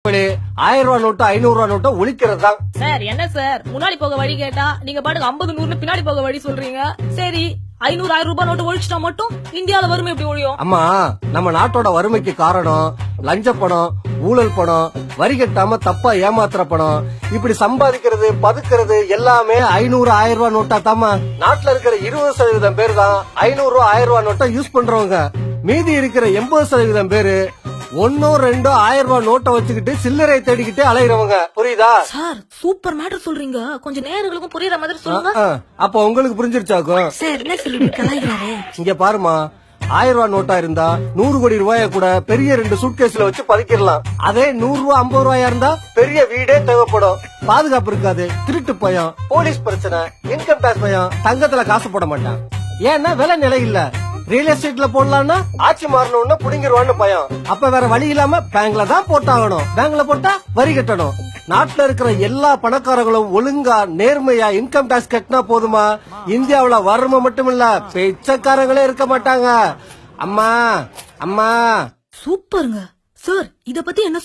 1000 note 500 நோட்டை ஒழிக்கிறது தான். சார் என்ன சார் முன்னாடி போக வழி கேட்டா நீங்க பாட்டுக்கு 50 100 பின்னாடி போக வழி சொல்றீங்க. சரி 500 1000 ரூபாய் நோட்டு ஒழிச்சிட்டா மட்டும் இந்தியால வறுமை எப்படி ஒழியும்? அம்மா நம்ம நாட்டோட வறுமைக்கு காரணம் லஞ்ச பணம், ஊழல் பணம், வரி கட்டாம தப்பா ஏமாத்துற பணம், இப்படி சம்பாதிக்கிறது பதுக்கிறது எல்லாமே 500 1000 ரூபாய் நோட்டா தாமா. நாட்டுல இருக்கிற 20% பேர் தான் 500 1000 ரூபாய் நோட்டை யூஸ் பண்றவங்க. மீதி இருக்கிற 80% பேரு 1 2 1000 ரூபாய் நோட்டை வச்சுக்கிட்டு சில்லறை தேடிக்கிட்டு அலைகிறவங்க. புரியுதா சார்? சூப்பர் மேட்டர் சொல்றீங்க. கொஞ்சம் நேயர்களுக்கும் புரியுற மாதிரி சொல்லுங்க. அப்ப உங்களுக்கு புரிஞ்சிருச்சாக்கும். சார் என்ன சொல்லி கலாய்கிறாரே? இங்க பாருமா, 1000 ரூபாய் நோட்டா இருந்தா 100 கோடி ரூபாய கூட பெரிய 2 சூட்கேஸ்ல வச்சு பதுக்கிடலாம். அதே 100 ரூபாய் 50 ரூபாயா இருந்தா பெரிய வீடே தேவைப்படும். பாதுகாப்பு இருக்காது, திருட்டு பயம், போலீஸ் பிரச்சனை, இன்கம் டாக்ஸ் பயம், தங்கத்துல காசு போட மாட்டான். ஏன்னா விலை நிலை இல்ல. ரியல் எஸ்டேட்ல போடலாம்னா ஆட்சி மாறணும்னு புடிங்கிருவான்னு பயம். அப்ப வேற வழி இல்லாம பேங்க்ல தான் போட்டாகணும். பேங்க்ல போட்டா வரி கட்டணும். நாட்டுல இருக்கிற எல்லா பணக்காரர்களும் ஒழுங்கா நேர்மையா இன்கம் டாக்ஸ் கட்டினா போதுமா, இந்தியாவுல வறுமை மட்டும் இல்ல பிச்சைக்காரங்களே இருக்க மாட்டாங்க. அம்மா அம்மா சூப்பருங்க சார். இத பத்தி என்ன